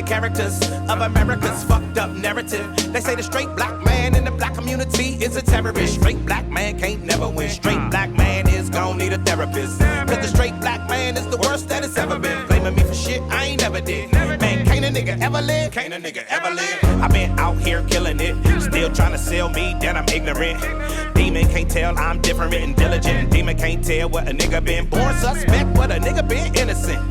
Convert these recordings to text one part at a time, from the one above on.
characters of America's fucked up narrative. They say the straight black man in the black community is a terrorist. Straight black man can't never win. Straight black man is gon' need a therapist. Cause the straight black man is the worst that it's ever been. Blaming me for shit I ain't never did. Man, can't a nigga ever live? Can't a nigga ever live? I been out here killing it, still trying to sell me that I'm ignorant. Demon can't tell I'm different and diligent. Demon can't tell what a nigga been. Born suspect, what a nigga been innocent.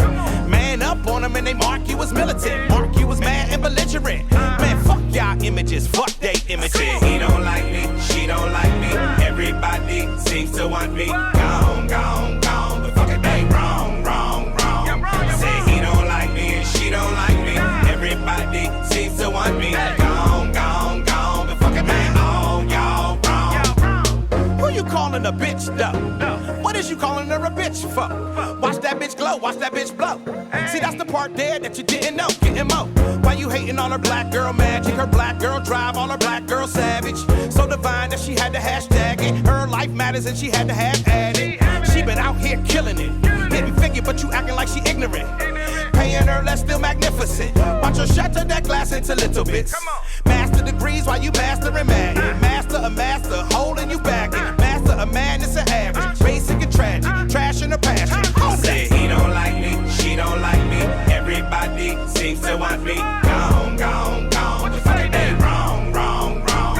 Man up on them and they mark you as militant. Mark you as mad and belligerent. Man, fuck y'all images, fuck they images. He don't like me, she don't like me. Everybody seems to want me. Gone, gone, gone. But fuck it, they wrong, wrong, wrong. Say he don't like me and she don't like me. Everybody seems to want me. Gone, gone, gone. But fuck it, man, all y'all wrong. Who you calling a bitch though? What is you calling her a bitch for? Watch that bitch glow, watch that bitch blow. See, that's the part there that you didn't know. Getting mo. Why you hating on her black girl magic? Her black girl drive, all her black girl savage. So divine that she had to hashtag it. Her life matters and she had to have added. She been out here killing it. Didn't figure, but you acting like she ignorant. Paying her less, still magnificent. Watch her shatter that glass into little bits. Master degrees while you mastering Madden. Master a master, holding you back. Master a madness and average. Basic and tragic, trash in her passion. Say he don't like me, she don't like me. Everybody seems to want me. Gone, gone, gone. But fuck it, they wrong, wrong, wrong.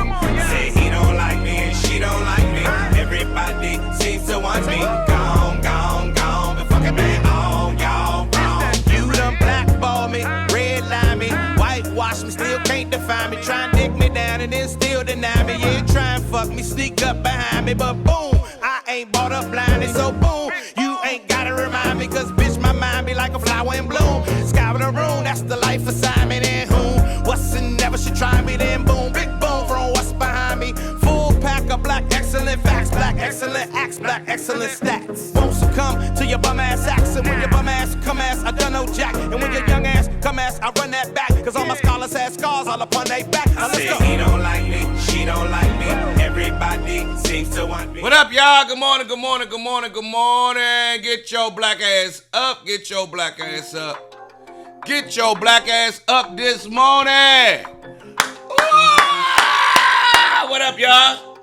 Say he don't like me and she don't like me. Everybody seems to want me. Gone, gone, gone. But fuck it, man, all y'all wrong. You done blackball me, redline me, whitewash me, still can't define me. Try and dick me down and then still deny me. Yeah, try and fuck me, sneak up behind me, but boom, I ain't bought up blinded, so boom, you ain't gotta remind me, cause bitch, my mind be like a flower in bloom. Sky with a room, that's the life assignment, and whom, what's and never should try me, then boom, big boom from what's behind me. Full pack of black excellent facts, black excellent acts, black excellent stats. Won't succumb to your bum ass acts, and when your bum ass come ass, I done no jack, and when your young ass come ass, I run that back, cause all my scholars had scars all upon they back. Now let's go. He don't like me, she don't like me, everybody seems to want me. What up, y'all? Good morning, good morning, good morning, good morning. Get your black ass up, get your black ass up. Get your black ass up this morning. What up, y'all?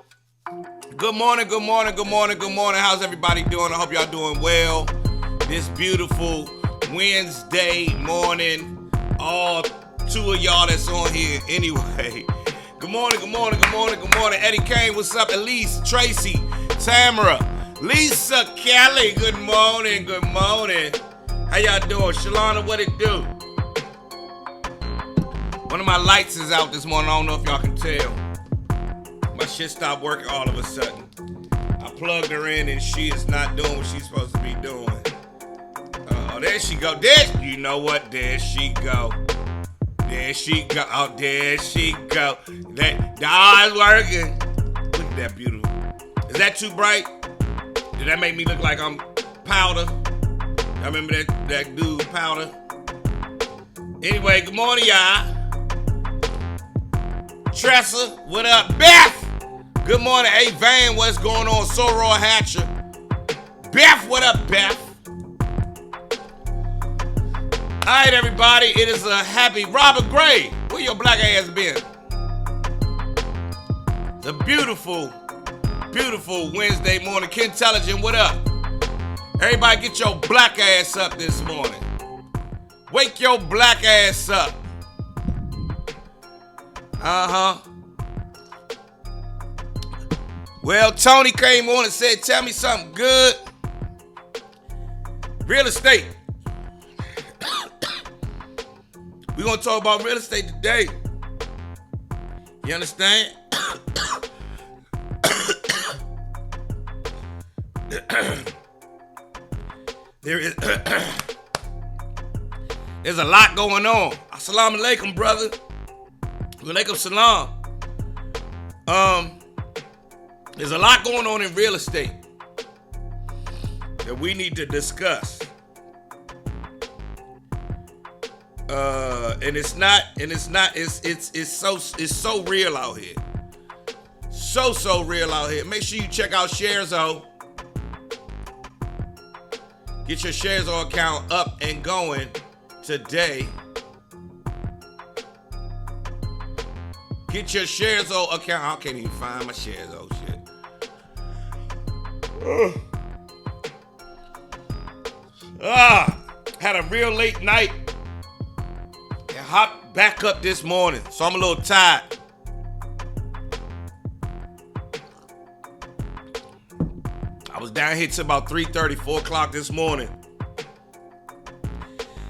Good morning, good morning, good morning, good morning. How's everybody doing? I hope y'all doing well. This beautiful Wednesday morning. All two of y'all that's on here anyway. Good morning, good morning, good morning, good morning. Eddie Kane, what's up? Elise, Tracy, Tamara, Lisa, Kelly, good morning, good morning. How y'all doing? Shalana, what it do? One of my lights is out this morning. I don't know if y'all can tell. My shit stopped working all of a sudden. I plugged her in and she is not doing what she's supposed to be doing. Oh, there she go. There, you know what? There she go. There she go. Oh, there she go. The eyes working. Look at that beautiful. Is that too bright? Did that make me look like I'm Powder? I remember that dude Powder. Anyway, good morning, y'all. Tressa, what up? Beth! Good morning. Hey, Van, what's going on? Soror Hatcher. Beth, what up, Beth? All right, everybody. It is a happy Robert Gray. Where your black ass been? It's a beautiful, beautiful Wednesday morning. Kintelligent, what up? Everybody get your black ass up this morning. Wake your black ass up. Uh-huh. Well, Tony came on and said, tell me something good. Real estate. We're going to talk about real estate today. You understand? There's a lot going on. Assalamu alaikum, brother. Walaikum salam. There's a lot going on in real estate that we need to discuss. It's so real out here. So real out here. Make sure you check out Sharezo. Get your Sharezo account up and going today. Get your Sharezo account. I can't even find my Sharezo shit. Had a real late night and hopped back up this morning, so I'm a little tired. I was down here till about 3:30, 4 o'clock this morning,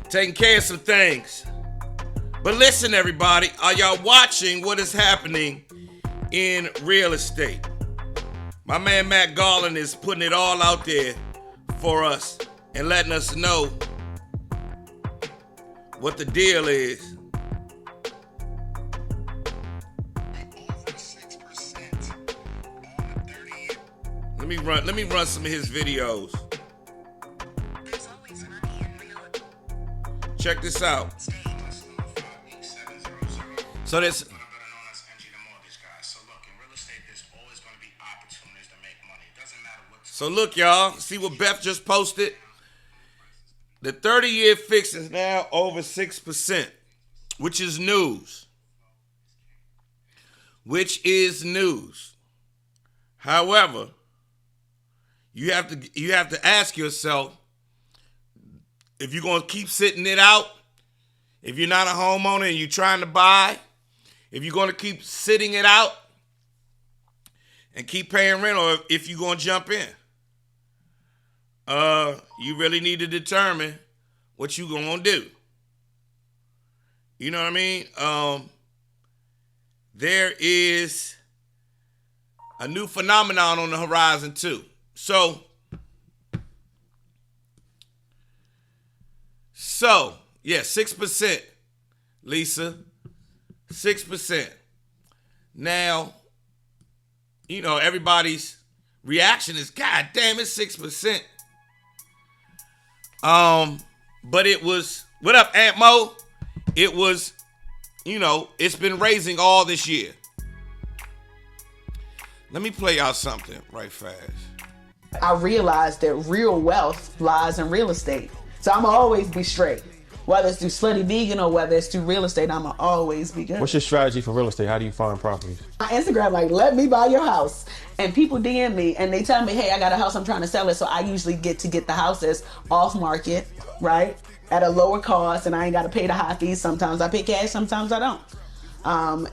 taking care of some things. But listen, everybody, are y'all watching what is happening in real estate? My man Matt Garland is putting it all out there for us and letting us know what the deal is. Let me run some of his videos. Check this out. So this. So look, y'all. See what Beth just posted? The 30-year fix is now over 6%, which is news. Which is news. However, you have to ask yourself, if you're going to keep sitting it out, if you're not a homeowner and you're trying to buy, if you're going to keep sitting it out and keep paying rent, or if you're going to jump in, you really need to determine what you're going to do. You know what I mean? There is a new phenomenon on the horizon too. So, yeah, 6%, Lisa, 6%. Now, you know, everybody's reaction is, God damn, it's 6%. But it was, what up, Aunt Mo? It was, you know, it's been raising all this year. Let me play y'all something right fast. I realized that real wealth lies in real estate. So I'ma always be straight. Whether it's through Slutty Vegan or whether it's through real estate, I'ma always be good. What's your strategy for real estate? How do you find properties? My Instagram, like, let me buy your house. And people DM me and they tell me, hey, I got a house, I'm trying to sell it. So I usually get the houses off market, right? At a lower cost, and I ain't gotta pay the high fees. Sometimes I pay cash, sometimes I don't.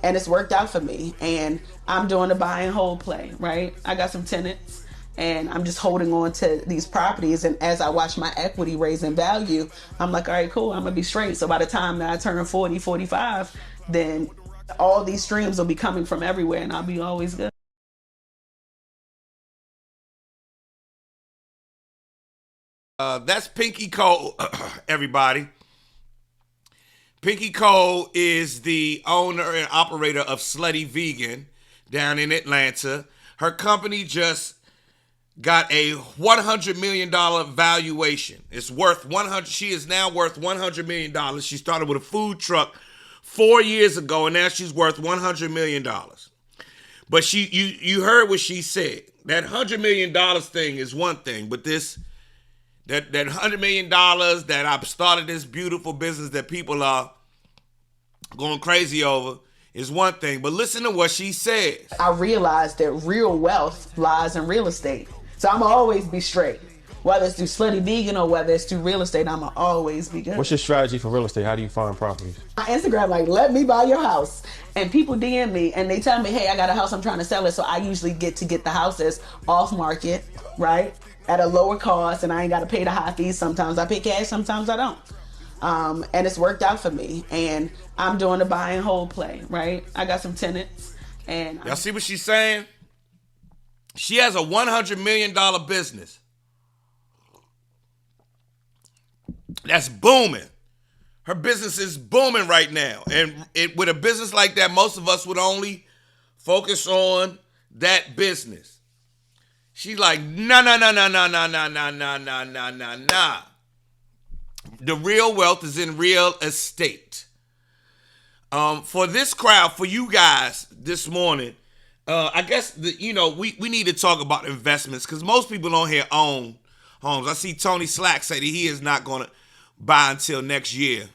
And it's worked out for me. And I'm doing the buy and hold play, right? I got some tenants. And I'm just holding on to these properties. And as I watch my equity raise in value, I'm like, all right, cool, I'm gonna be straight. So by the time that I turn 40, 45, then all these streams will be coming from everywhere and I'll be always good. That's Pinky Cole, everybody. Pinky Cole is the owner and operator of Slutty Vegan down in Atlanta. Her company just got a $100 million valuation. It's worth 100. She is now worth $100 million. She started with a food truck 4 years ago, and now she's worth $100 million. But you heard what she said. That $100 million thing is one thing, but that $100 million that I've started this beautiful business that people are going crazy over is one thing. But listen to what she says. I realized that real wealth lies in real estate. So I'ma always be straight. Whether it's through Slutty Vegan or whether it's through real estate, I'ma always be good. What's your strategy for real estate? How do you find properties? My Instagram, like, let me buy your house. And people DM me and they tell me, hey, I got a house, I'm trying to sell it. So I usually get the houses off market, right? At a lower cost, and I ain't gotta pay the high fees. Sometimes I pay cash, sometimes I don't. And it's worked out for me. And I'm doing the buy and hold play, right? I got some tenants. And y'all see what she's saying? She has a $100 million business that's booming. Her business is booming right now. And with a business like that, most of us would only focus on that business. She's like, nah. The real wealth is in real estate. For this crowd, for you guys this morning, I guess we need to talk about investments because most people on here own homes. I see Tony Slack say that he is not going to buy until next year.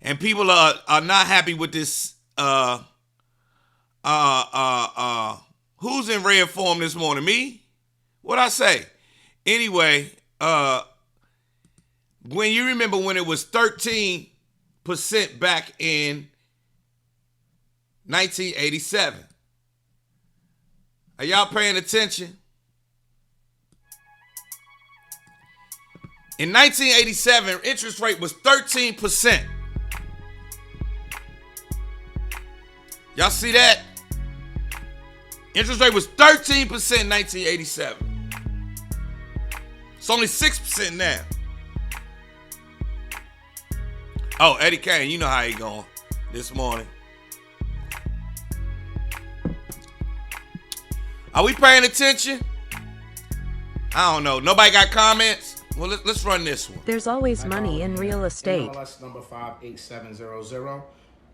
And people are not happy with this who's in red form this morning? Me? What'd I say? Anyway, when you remember when it was 13% back in 1987. Are y'all paying attention? In 1987, interest rate was 13%. Y'all see that? Interest rate was 13% in 1987. It's only 6% now. Oh, Eddie Kane, you know how he going this morning. Are we paying attention? I don't know. Nobody got comments? Well, let's run this one. There's always money in real estate. MLS number 58700,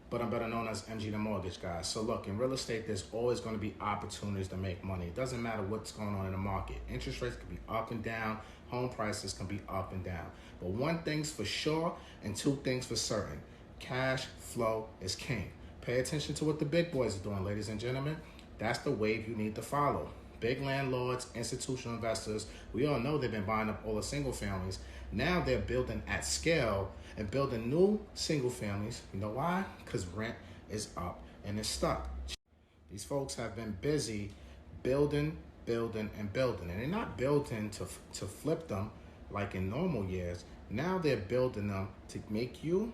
but I'm better known as MG the Mortgage Guy. So look, in real estate, there's always going to be opportunities to make money. It doesn't matter what's going on in the market. Interest rates can be up and down. Home prices can be up and down. But one thing's for sure and two things for certain. Cash flow is king. Pay attention to what the big boys are doing, ladies and gentlemen. That's the wave you need to follow. Big landlords, institutional investors, we all know they've been buying up all the single families. Now they're building at scale and building new single families. You know why? Because rent is up and it's stuck. These folks have been busy building, and building. And they're not building to flip them like in normal years. Now they're building them to make you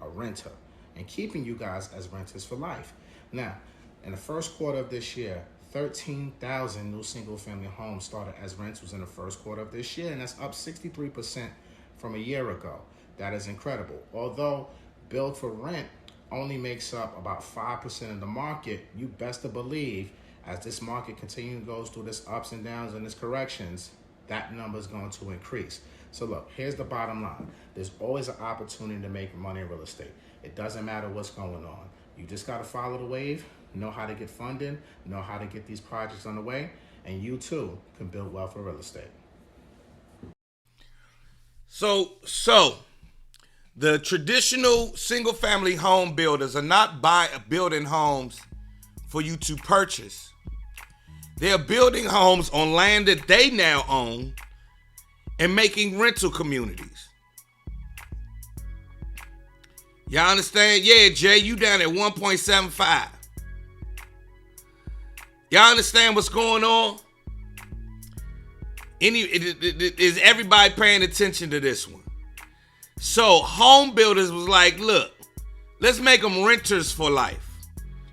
a renter and keeping you guys as renters for life. Now, in the first quarter of this year, 13,000 new single-family homes started as rentals in the first quarter of this year, and that's up 63% from a year ago. That is incredible. Although build for rent only makes up about 5% of the market, you best to believe as this market continues goes through this ups and downs and its corrections, that number is going to increase. So look, here's the bottom line. There's always an opportunity to make money in real estate. It doesn't matter what's going on. You just got to follow the wave, know how to get funding, know how to get these projects on the way, and you too can build wealth for real estate. So the traditional single-family home builders are not building homes for you to purchase. They're building homes on land that they now own and making rental communities. Y'all understand? Yeah, Jay, you down at 1.75. Y'all understand what's going on? Is everybody paying attention to this one? So home builders was like, look, let's make them renters for life.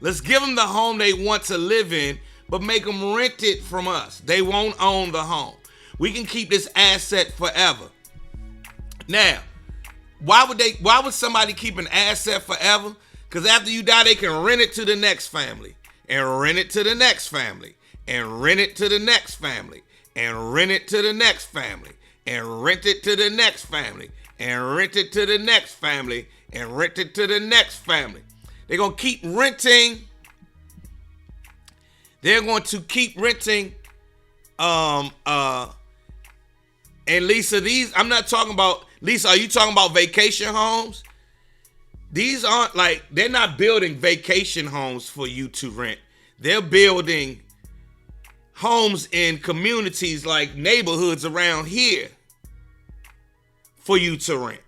Let's give them the home they want to live in, but make them rent it from us. They won't own the home. We can keep this asset forever. Now, why would somebody keep an asset forever? Because after you die, they can rent it to the next family, and rent it to the next family, and rent it to the next family, and rent it to the next family, and rent it to the next family, and rent it to the next family, and rent it to the next family. They're going to keep renting. They're going to keep renting. And Lisa, I'm not talking about, Lisa, are you talking about vacation homes? These aren't they're not building vacation homes for you to rent. They're building homes in communities like neighborhoods around here for you to rent.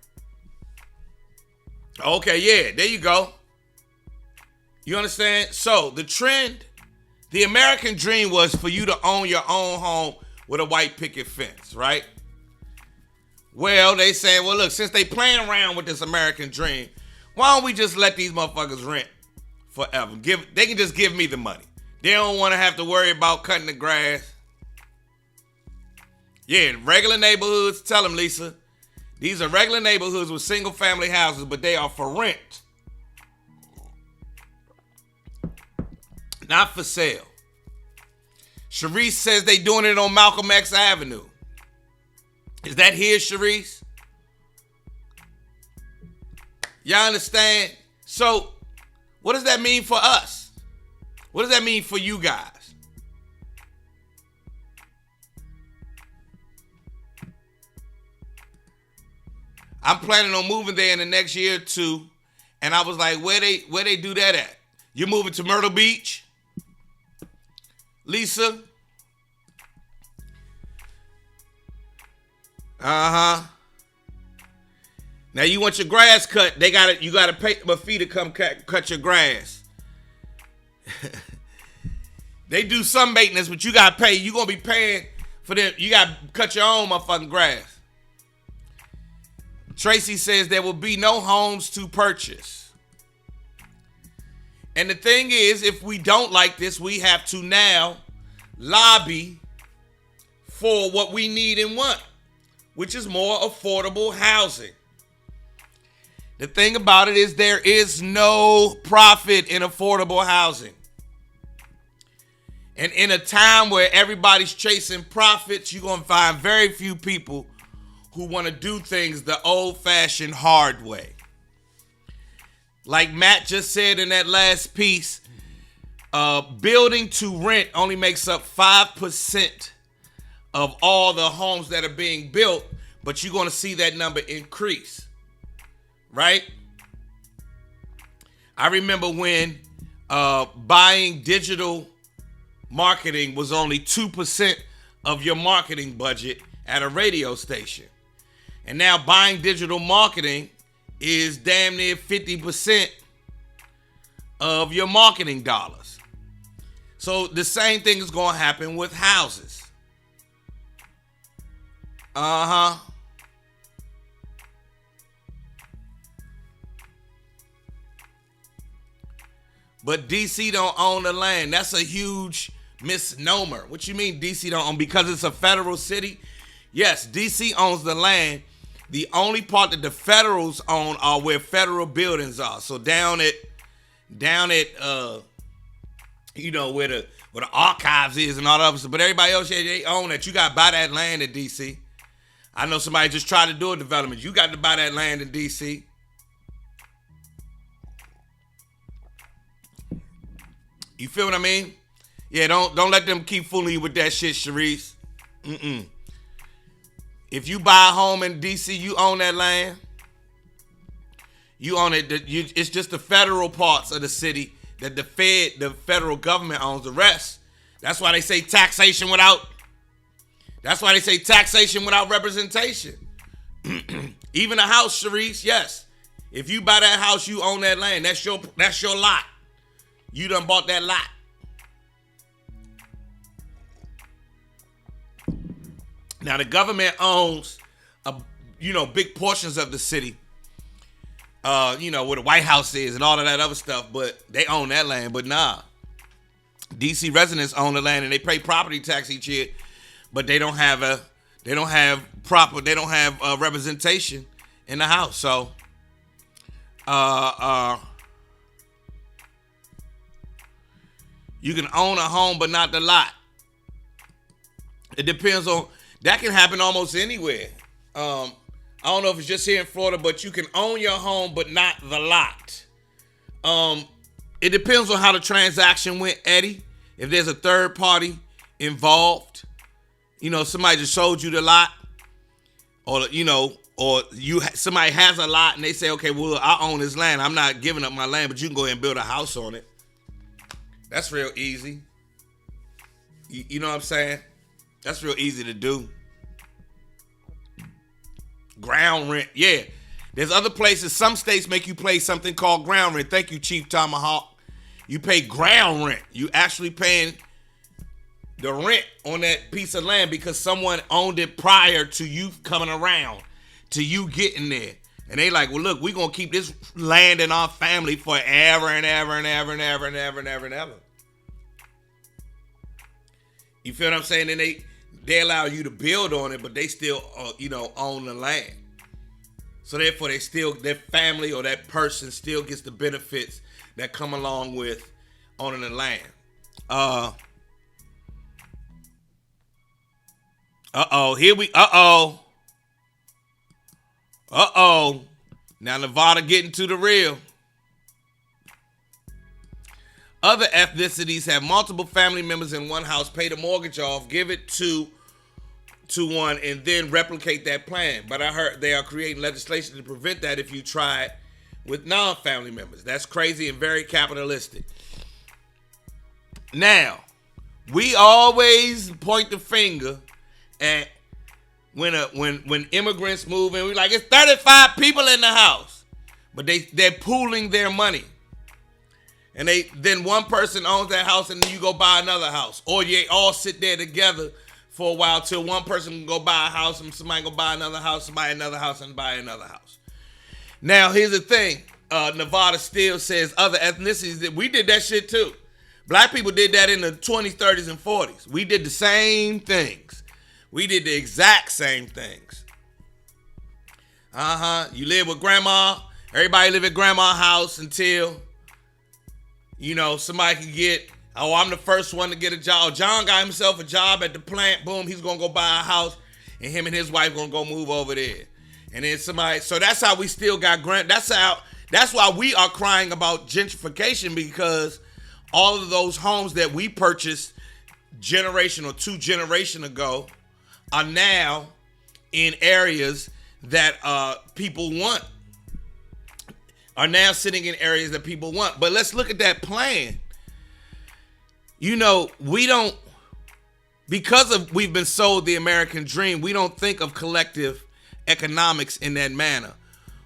Okay, yeah, there you go. You understand? So the trend, the American dream was for you to own your own home with a white picket fence, right? Well, they say, well, look, since they playing around with this American dream, why don't we just let these motherfuckers rent forever? They can just give me the money. They don't want to have to worry about cutting the grass. Yeah, regular neighborhoods, tell them, Lisa, these are regular neighborhoods with single family houses, but they are for rent. Not for sale. Sharice says they doing it on Malcolm X Avenue. Is that here, Sharice? Y'all understand? So, what does that mean for us? What does that mean for you guys? I'm planning on moving there in the next year or two, And I was like, where they do that at? You're moving to Myrtle Beach? Lisa? Uh-huh. Now you want your grass cut, you gotta pay a fee to come cut your grass. They do some maintenance, but you gotta pay. You gonna be paying for them. You gotta cut your own motherfucking grass. Tracy says there will be no homes to purchase. And the thing is, if we don't like this, we have to now lobby for what we need and want, which is more affordable housing. The thing about it is there is no profit in affordable housing. And in a time where everybody's chasing profits, you're going to find very few people who want to do things the old-fashioned hard way. Like Matt just said in that last piece, building to rent only makes up 5% of all the homes that are being built, but you're going to see that number increase, right? I remember when buying digital marketing was only 2% of your marketing budget at a radio station. And now buying digital marketing is damn near 50% of your marketing dollars. So the same thing is going to happen with houses. Uh-huh. But DC don't own the land. That's a huge misnomer. What you mean DC don't own? Because it's a federal city? Yes, DC owns the land. The only part that the federals own are where federal buildings are. So down at where the archives is and all that stuff. But everybody else, yeah, they own that. You got to buy that land in DC. I know somebody just tried to do a development. You got to buy that land in DC. You feel what I mean? Yeah, don't let them keep fooling you with that shit, Sharice. If you buy a home in DC, you own that land. You own it. It's just the federal parts of the city that the federal government owns. The rest. That's why they say taxation without representation. Even a house, Sharice, yes. If you buy that house, you own that land. That's your lot. You done bought that lot. Now the government owns big portions of the city. Where the White House is and all of that other stuff, but they own that land. But nah. DC residents own the land and they pay property tax each year, but they don't have representation in the house. So you can own a home but not the lot. It depends on, that can happen almost anywhere. I don't know if it's just here in Florida, but you can own your home but not the lot. It depends on how the transaction went, Eddie. If there's a third party involved, somebody just sold you the lot, or somebody has a lot and they say, okay, well, I own this land. I'm not giving up my land, but you can go ahead and build a house on it. That's real easy. You know what I'm saying? That's real easy to do. Ground rent, yeah. There's other places. Some states make you pay something called ground rent. Thank you, Chief Tomahawk. You pay ground rent. You actually paying the rent on that piece of land because someone owned it prior to you coming around, to you getting there. And they like, well, look, we're going to keep this land in our family forever and ever and ever and ever and ever and ever and ever. You feel what I'm saying? And they allow you to build on it, but they still, own the land. So therefore, their family or that person still gets the benefits that come along with owning the land. Now Nevada getting to the real. Other ethnicities have multiple family members in one house, pay the mortgage off, give it to one, and then replicate that plan. But I heard they are creating legislation to prevent that if you try it with non-family members. That's crazy and very capitalistic. Now, we always point the finger at when immigrants move in. We like, it's 35 people in the house, but they're pooling their money, and then one person owns that house, and then you go buy another house, or you all sit there together for a while till one person can go buy a house, and somebody go buy another house, somebody another house, and buy another house. Now, here's the thing: Nevada still says other ethnicities that we did that shit too. Black people did that in the 20s, 30s, and 40s. We did the same things. We did the exact same things. You live with grandma. Everybody live at grandma's house until, somebody can get, I'm the first one to get a job. John got himself a job at the plant. Boom, he's going to go buy a house, and him and his wife going to go move over there. And then so that's how we still got that's why we are crying about gentrification, because all of those homes that we purchased generation or 2 generations ago are now in areas that people want. Are now sitting in areas that people want. But let's look at that plan. Because we've been sold the American dream, we don't think of collective economics in that manner.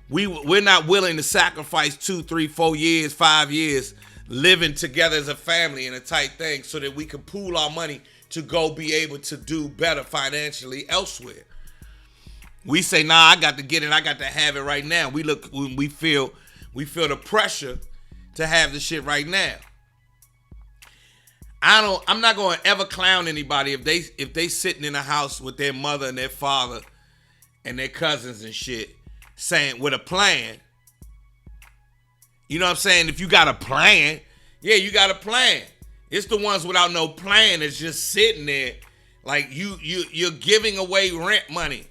We're not willing to sacrifice 2, 3, 4 years, 5 years living together as a family in a tight thing so that we can pool our money to go be able to do better financially elsewhere. We say, nah, I got to get it. I got to have it right now. We feel the pressure to have the shit right now. I'm not going to ever clown anybody if they sitting in a house with their mother and their father and their cousins and shit, saying with a plan. You know what I'm saying? If you got a plan, yeah, you got a plan. It's the ones without no plan that's just sitting there like you're giving away rent money.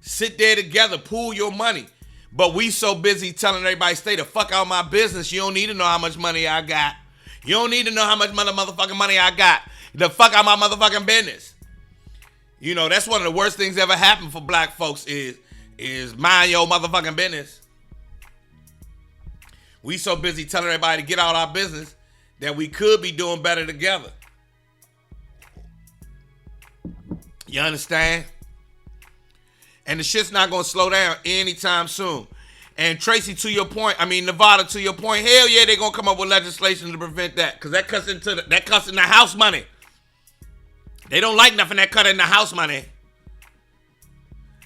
Sit there together, pool your money. But we so busy telling everybody, stay the fuck out of my business. You don't need to know how much money I got. You don't need to know how much motherfucking money I got. The fuck out of my motherfucking business. That's one of the worst things ever happened for black folks is mind your motherfucking business. We so busy telling everybody to get out our business that we could be doing better together. You understand? And the shit's not going to slow down anytime soon. And Tracy, Nevada, to your point, hell yeah, they're going to come up with legislation to prevent that. Because that cuts in the house money. They don't like nothing that cut in the house money.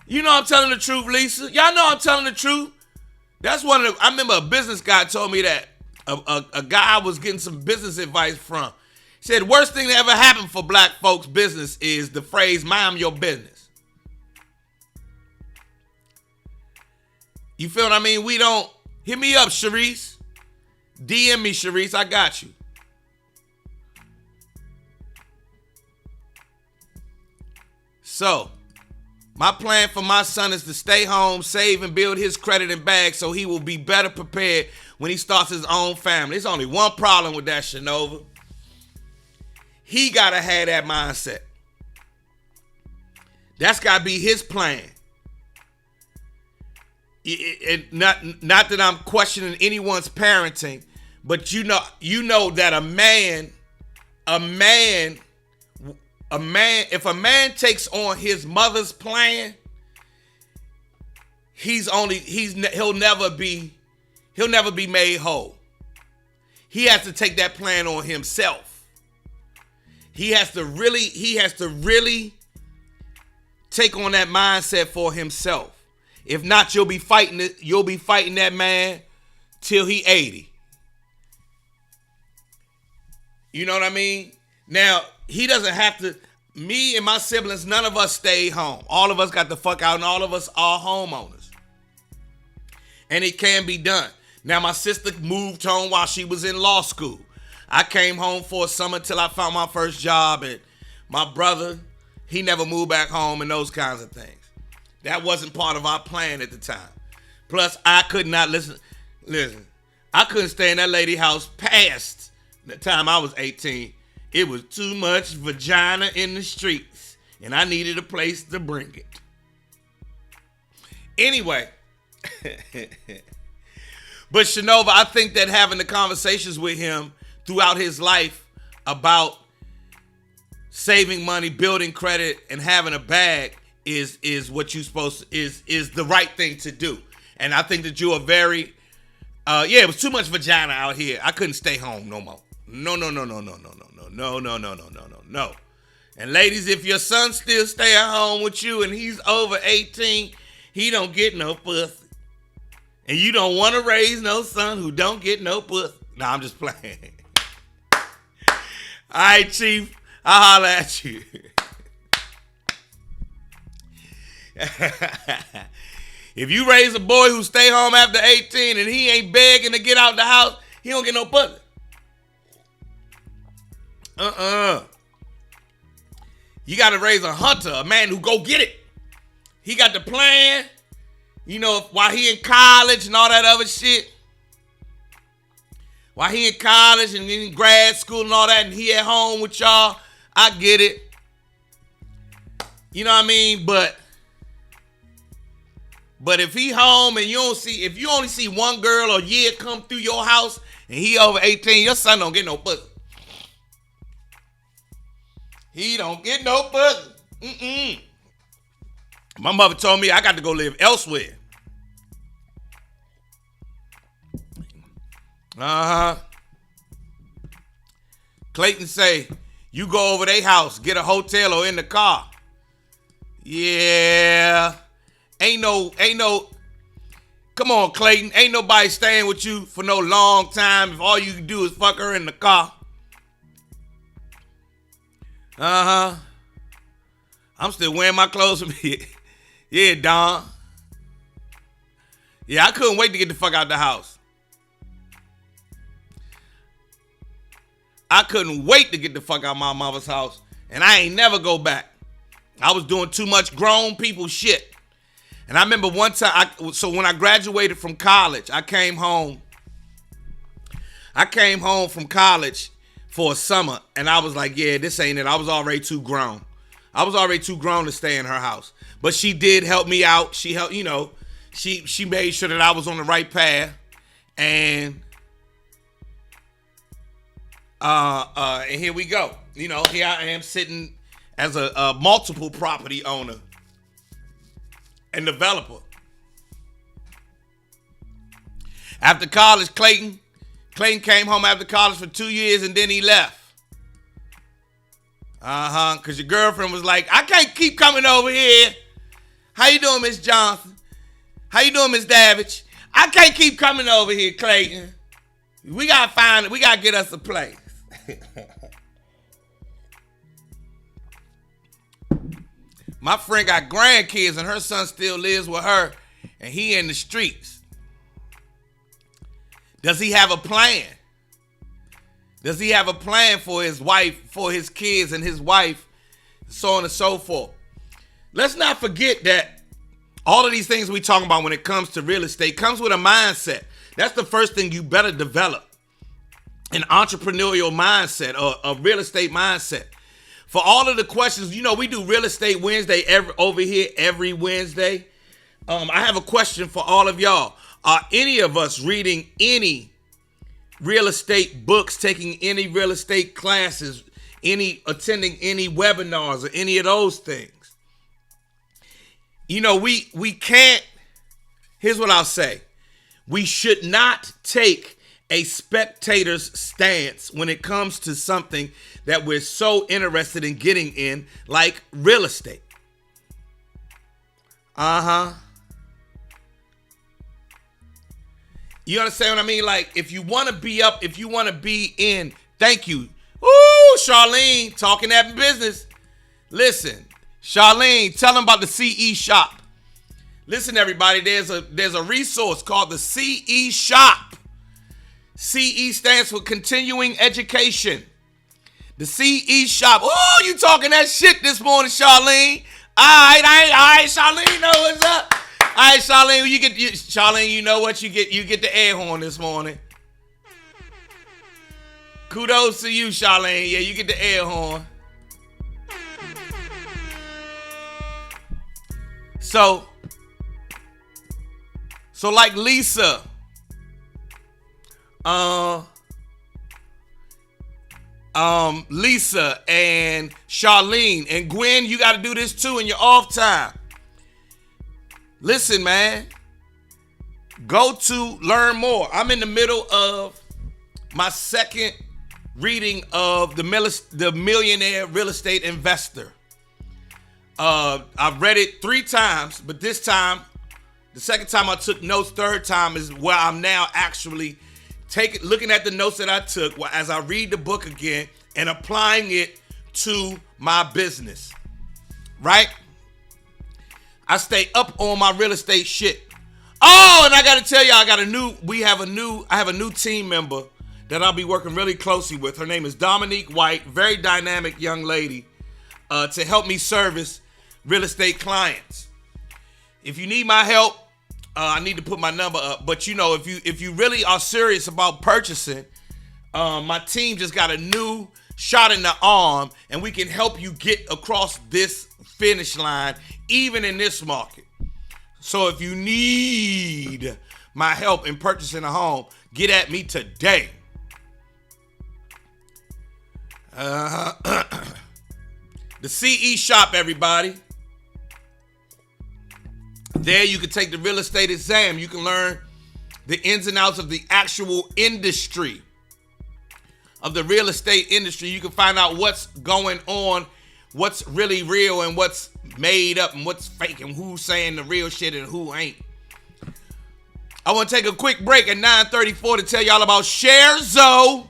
You know I'm telling the truth, Lisa. Y'all know I'm telling the truth. That's I remember a business guy told me that a guy I was getting some business advice from. He said, worst thing that ever happened for black folks' business is the phrase, mind your business. You feel what I mean? We don't, hit me up, Sharice. DM me, Sharice, I got you. So, my plan for my son is to stay home, save, and build his credit and bag so he will be better prepared when he starts his own family. There's only one problem with that, Shanova. He got to have that mindset. That's got to be his plan. Not that I'm questioning anyone's parenting, but you know that a man, if a man takes on his mother's plan, he'll never be made whole. He has to take that plan on himself. He has to really take on that mindset for himself. If not, you'll be fighting that man till he 80. You know what I mean? Now, he doesn't have to. Me and my siblings, none of us stayed home. All of us got the fuck out, and all of us are homeowners. And it can be done. Now, my sister moved home while she was in law school. I came home for a summer till I found my first job. And my brother, he never moved back home and those kinds of things. That wasn't part of our plan at the time. Plus, I could not listen. I couldn't stay in that lady's house past the time I was 18. It was too much vagina in the streets, and I needed a place to bring it. Anyway. But Shanova, I think that having the conversations with him throughout his life about saving money, building credit, and having a bag is what you supposed to, is the right thing to do. And I think that you are very it was too much vagina out here. I couldn't stay home no more. No. And ladies, if your son still stay at home with you and he's over 18, he don't get no pussy. And you don't want to raise no son who don't get no pussy. Nah, I'm just playing. All right, Chief. I'll holler at you. If you raise a boy who stay home after 18 and he ain't begging to get out the house, he don't get no pussy. You got to raise a hunter, a man who go get it. He got the plan. You know, while he in college and all that other shit. While he in college and in grad school and all that, and he at home with y'all, I get it. You know what I mean? But if he home and if you only see one girl a year come through your house and he over 18, your son don't get no pussy. He don't get no pussy. My mother told me I got to go live elsewhere. Clayton say, you go over their house, get a hotel or in the car. Yeah. Ain't no, come on, Clayton. Ain't nobody staying with you for no long time if all you can do is fuck her in the car. I'm still wearing my clothes from here. Yeah, Don. Yeah, I couldn't wait to get the fuck out the house. I couldn't wait to get the fuck out my mother's house. And I ain't never go back. I was doing too much grown people shit. And I remember one time, so when I graduated from college, I came home from college for a summer. And I was like, yeah, this ain't it. I was already too grown. I was already too grown to stay in her house. But she did help me out. She helped, she made sure that I was on the right path. And here we go. Here I am sitting as a multiple property owner and developer. After college, Clayton came home after college for 2 years and then he left. Because your girlfriend was like, I can't keep coming over here. How you doing, Miss Johnson? How you doing, Miss Davidge? I can't keep coming over here, Clayton. We gotta get us a place. My friend got grandkids and her son still lives with her and he in the streets. Does he have a plan? Does he have a plan for his wife, for his kids and his wife, so on and so forth? Let's not forget that all of these things we talking about when it comes to real estate comes with a mindset. That's the first thing you better develop. An entrepreneurial mindset or a real estate mindset. For all of the questions, we do Real Estate Wednesday over here every Wednesday. I have a question for all of y'all. Are any of us reading any real estate books, taking any real estate classes, attending any webinars or any of those things? We can't, here's what I'll say. We should not take a spectator's stance when it comes to something that we're so interested in getting in, like real estate. You understand what I mean? Like, if you want to be up, if you want to be in, thank you. Ooh, Charlene, talking that business. Listen, Charlene, tell them about the CE Shop. Listen, everybody, there's a resource called the CE Shop. CE stands for Continuing Education. The CE Shop. Oh, you talking that shit this morning, Charlene. All right, Charlene, know what's up. All right, Charlene, Charlene, you know what? You get the air horn this morning. Kudos to you, Charlene. Yeah, you get the air horn. So, So like Lisa, Lisa and Charlene and Gwen, you got to do this too in your off time. Listen, man, go to learn more. I'm in the middle of my second reading of the Millionaire Real Estate Investor. I've read it 3 times, but this time, the second time I took notes, third time is where I'm now actually looking at the notes that I took as I read the book again and applying it to my business. Right? I stay up on my real estate shit. Oh, and I got to tell you, I have a new team member that I'll be working really closely with. Her name is Dominique White, very dynamic young lady, to help me service real estate clients. If you need my help, I need to put my number up. But if you really are serious about purchasing, my team just got a new shot in the arm, and we can help you get across this finish line, even in this market. So if you need my help in purchasing a home, get at me today. The CE shop, everybody. There you can take the real estate exam. You can learn the ins and outs of the actual industry, of the real estate industry. You can find out what's going on, what's really real and what's made up and what's fake and who's saying the real shit and who ain't. I want to take a quick break at 9:34 to tell y'all about Sharezo.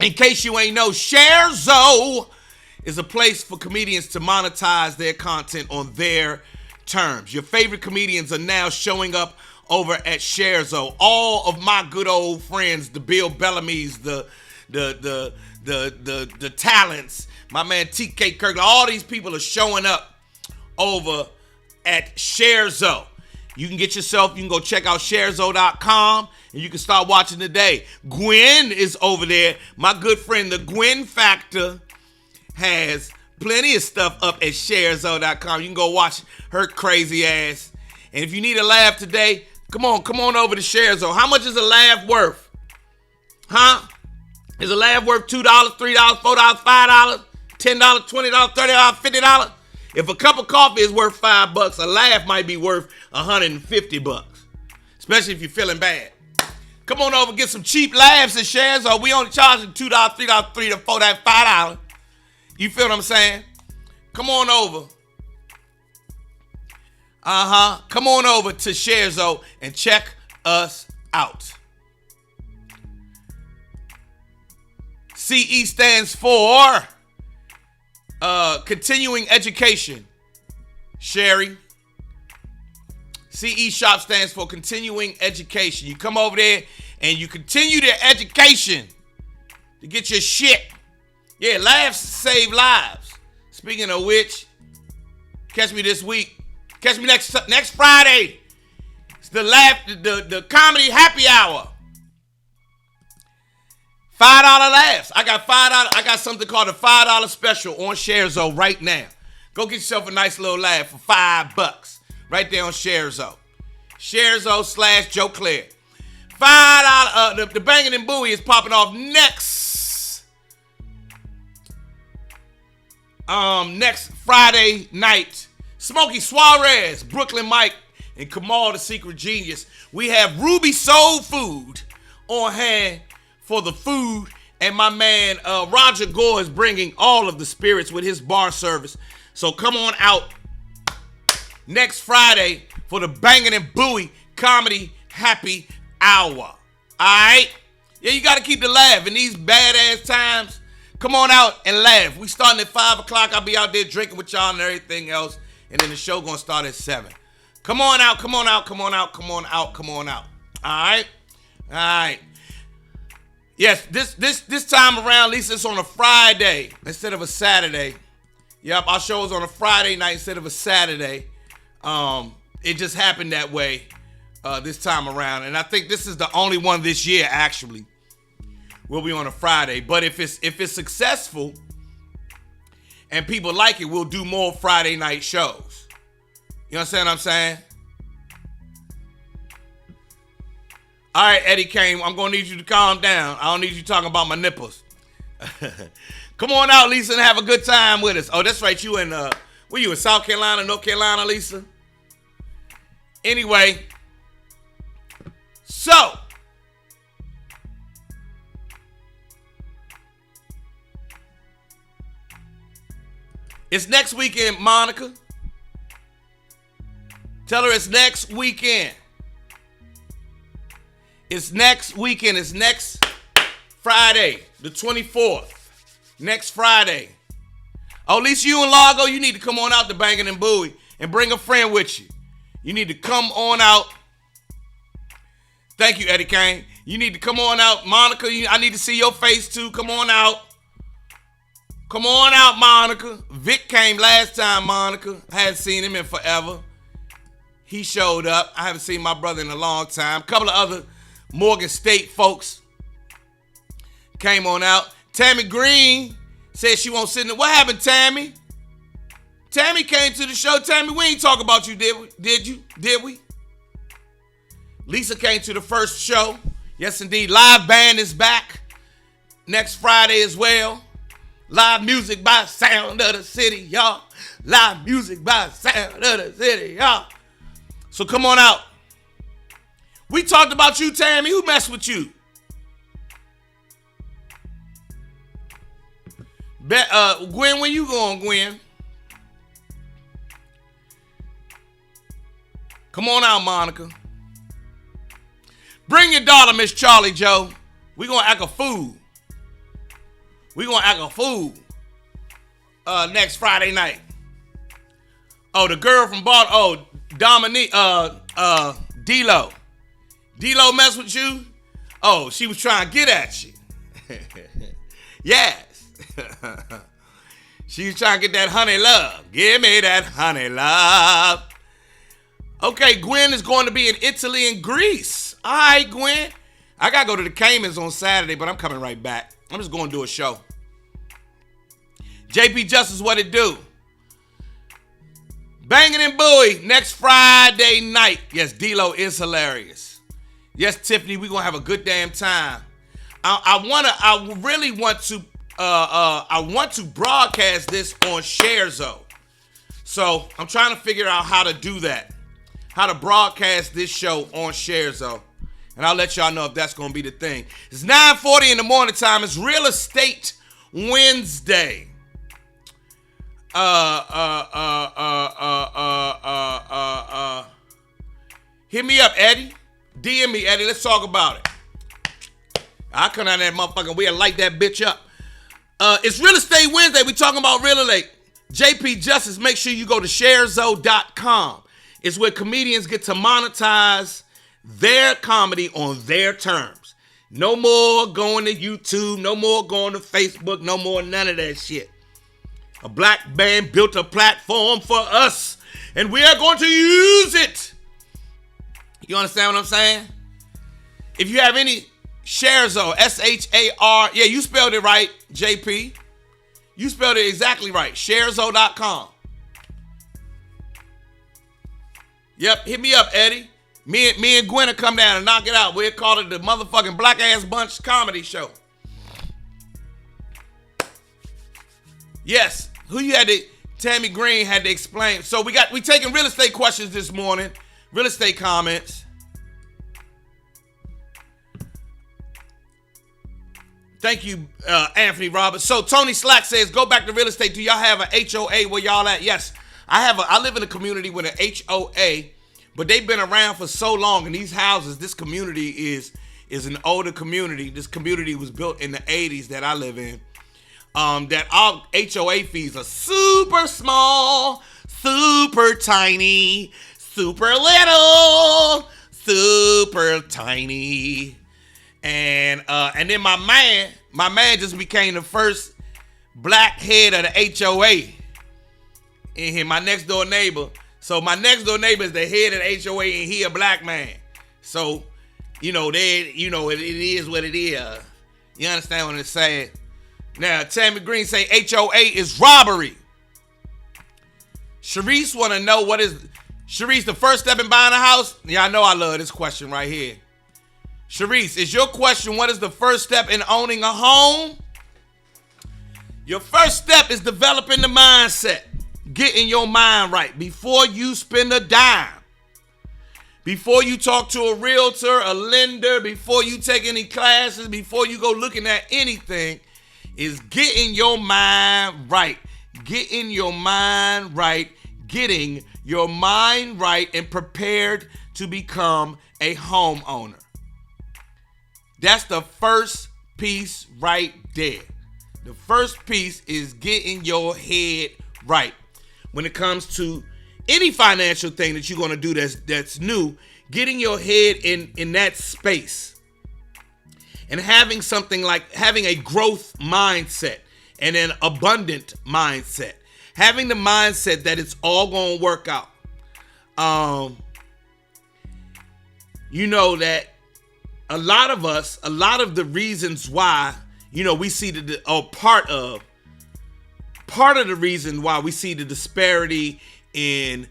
In case you ain't know, Sharezo is a place for comedians to monetize their content on their terms. Your favorite comedians are now showing up over at Sharezo. All of my good old friends, the Bill Bellamy's, the talents, my man TK Kirk, all these people are showing up over at Sharezo. You can go check out sharezo.com and you can start watching today. Gwen is over there. My good friend, the Gwen Factor, has plenty of stuff up at sharezo.com. You can go watch her crazy ass. And if you need a laugh today, come on over to Sharezo. How much is a laugh worth? Huh? Is a laugh worth $2, $3, $4, $5, $10, $20, $30, $50? If a cup of coffee is worth $5, a laugh might be worth $150, especially if you're feeling bad. Come on over and get some cheap laughs at Sharezo. We only charging $2, $3, $3 to $4, $5. You feel what I'm saying? Come on over. Come on over to Sharezo and check us out. CE stands for continuing education. Sherry. CE shop stands for continuing education. You come over there and you continue their education to get your shit. Yeah, laughs save lives. Speaking of which, catch me this week. Catch me next Friday. It's the comedy happy hour. $5 laughs. I got $5. I got something called a $5 special on Sharezo right now. Go get yourself a nice little laugh for $5 right there on Sharezo. Sharezo/Joe Claire. $5. The Bangin' and Bowie is popping off next Friday night. Smokey Suarez, Brooklyn Mike, and Kamal the Secret Genius. We have Ruby Soul Food on hand for the food, and my man Roger Gore is bringing all of the spirits with his bar service. So come on out next Friday for the Bangin' and Bowie Comedy Happy Hour. All right? Yeah, you got to keep the laugh in these badass times. Come on out and laugh. We starting at 5 o'clock. I'll be out there drinking with y'all and everything else, and then the show gonna start at 7. Come on out. Come on out. Come on out. Come on out. Come on out. All right? All right. Yes, this time around, at least it's on a Friday instead of a Saturday. Yep, our show is on a Friday night instead of a Saturday. It just happened that way this time around, and I think this is the only one this year actually will be on a Friday. But if it's successful and people like it, we'll do more Friday night shows. You understand what I'm saying? All right, Eddie Kane, I'm going to need you to calm down. I don't need you talking about my nipples. Come on out, Lisa, and have a good time with us. Oh, that's right. You in, were you in South Carolina, North Carolina, Lisa? Anyway, so it's next weekend, Monica. Tell her it's next weekend. It's next weekend. It's next Friday, the 24th. Next Friday. Oh, at least you and Largo, you need to come on out to Bangin' and Bowie and bring a friend with you. You need to come on out. Thank you, Eddie Kane. You need to come on out. Monica, I need to see your face too. Come on out. Come on out, Monica. Vic came last time, Monica. I hadn't seen him in forever. He showed up. I haven't seen my brother in a long time. A couple of other Morgan State folks came on out. Tammy Green said she won't sit in the... What happened, Tammy? Tammy came to the show. Tammy, we ain't talk about you, did we? Lisa came to the first show. Yes, indeed. Live band is back next Friday as well. Live music by Sound of the City, y'all. Live music by Sound of the City, y'all. So come on out. We talked about you, Tammy. Who messed with you? Gwen, when you going, Gwen? Come on out, Monica. Bring your daughter, Miss Charlie Joe. We gonna act a fool. Next Friday night. Oh, the girl from Baltimore. Oh, Dominique. D-Lo. D-Lo mess with you? Oh, she was trying to get at you. Yes. She was trying to get that honey love. Give me that honey love. Okay, Gwen is going to be in Italy and Greece. All right, Gwen. I got to go to the Caymans on Saturday, but I'm coming right back. I'm just going to do a show. JP Justice, what it do? Bangin' and Bowie next Friday night. Yes, D-Lo is hilarious. Yes, Tiffany, we're going to have a good damn time. I want to broadcast this on Sharezo. So I'm trying to figure out how to do that. How to broadcast this show on Sharezo. And I'll let y'all know if that's going to be the thing. It's 9:40 in the morning time. It's Real Estate Wednesday. Hit me up, Eddie. DM me, Eddie. Let's talk about it. I come out of that motherfucker. We'll light that bitch up. It's Real Estate Wednesday. We talking about real estate. JP Justice, make sure you go to sharezo.com. It's where comedians get to monetize their comedy on their terms. No more going to YouTube. No more going to Facebook. No more none of that shit. A black man built a platform for us, and we are going to use it. You understand what I'm saying? If you have any Sharezo, S-H-A-R, yeah, you spelled it right, JP. You spelled it exactly right, sharezo.com. Yep, hit me up, Eddie. Me and Gwen will come down and knock it out. We'll call it the motherfucking Black Ass Bunch comedy show. Yes, Tammy Green had to explain. So we taking real estate questions this morning, real estate comments. Thank you, Anthony Roberts. So Tony Slack says, go back to real estate. Do y'all have an HOA where y'all at? Yes, I live in a community with an HOA, but they've been around for so long. And these houses, this community is an older community. This community was built in the 80s that I live in. That our HOA fees are super small, super tiny, super little, super tiny. And then my man just became the first black head of the HOA in here, my next door neighbor. So my next door neighbor is the head of the HOA, and he a black man. So, it is what it is. You understand what I'm saying? Now, Tammy Green say HOA is robbery. Sharice want to know Sharice, the first step in buying a house? Yeah, I know I love this question right here. Sharice, is your question, what is the first step in owning a home? Your first step is developing the mindset. Getting your mind right before you spend a dime. Before you talk to a realtor, a lender, before you take any classes, before you go looking at anything, is getting your mind right. Getting your mind right. Getting your mind right and prepared to become a homeowner. That's the first piece right there. The first piece is getting your head right. When it comes to any financial thing that you're going to do that's new, getting your head in that space and having something like having a growth mindset and an abundant mindset, having the mindset that it's all going to work out. You know that a lot of the reasons why, we see part of the reason why we see the disparity in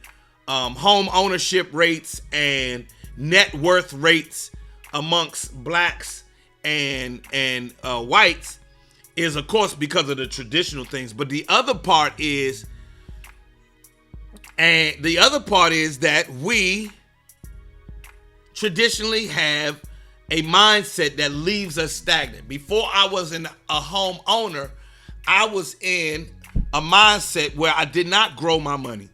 home ownership rates and net worth rates amongst blacks and whites is, of course, because of the traditional things. But the other part is that we traditionally have a mindset that leaves us stagnant. Before I was a home owner, I was in a mindset where I did not grow my money.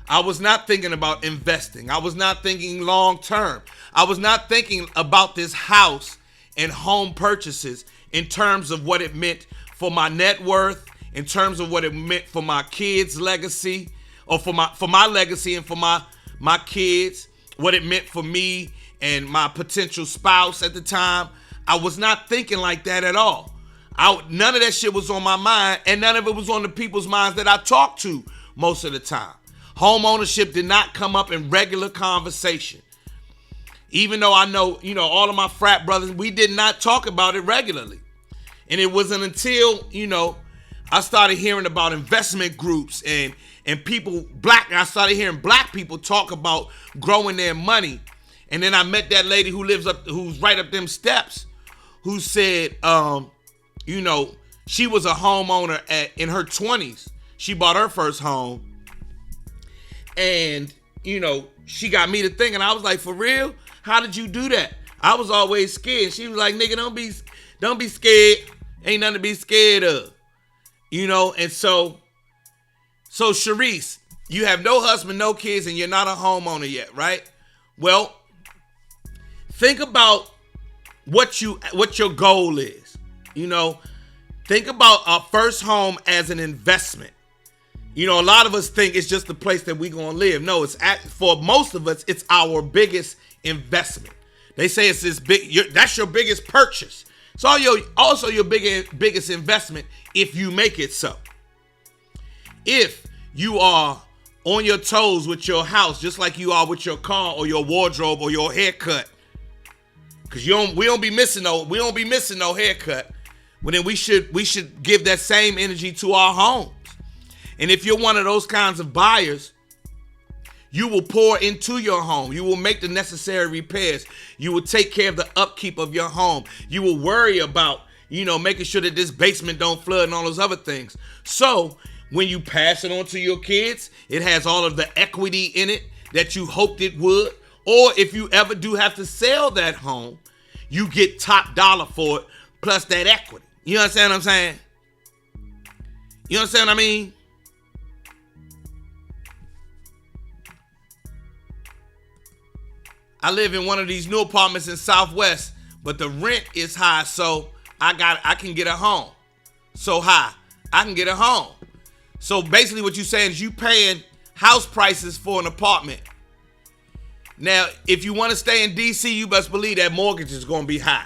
I was not thinking about investing. I was not thinking long term. I was not thinking about this house and home purchases in terms of what it meant for my net worth, in terms of what it meant for my kids' legacy, or for my legacy and for my kids, what it meant for me and my potential spouse at the time. I was not thinking like that at all. None of that shit was on my mind, and none of it was on the people's minds that I talked to most of the time. Home ownership did not come up in regular conversation. Even though I know, all of my frat brothers, we did not talk about it regularly. And it wasn't until, I started hearing about investment groups and people, I started hearing black people talk about growing their money. And then I met that lady who's right up them steps, who said, she was a homeowner in her 20s. She bought her first home. And, she got me to thinking. I was like, for real? How did you do that? I was always scared. She was like, nigga, don't be scared. Ain't nothing to be scared of. And so Sharice, you have no husband, no kids, and you're not a homeowner yet, right? Well, think about what your goal is. Think about our first home as an investment. A lot of us think it's just the place that we're going to live. No, for most of us, it's our biggest investment. They say it's this big, that's your biggest purchase. It's also your biggest investment if you make it so. If you are on your toes with your house, just like you are with your car or your wardrobe or your haircut, because we don't be missing no haircut. Well, then we should give that same energy to our homes. And if you're one of those kinds of buyers, you will pour into your home. You will make the necessary repairs. You will take care of the upkeep of your home. You will worry about, making sure that this basement don't flood and all those other things. So when you pass it on to your kids, it has all of the equity in it that you hoped it would. Or if you ever do have to sell that home, you get top dollar for it plus that equity. You understand what I'm saying? You understand what I mean? I live in one of these new apartments in Southwest, but the rent is high, so I can get a home. So high, I can get a home. So basically what you're saying is you paying house prices for an apartment. Now, if you want to stay in DC, you best believe that mortgage is going to be high,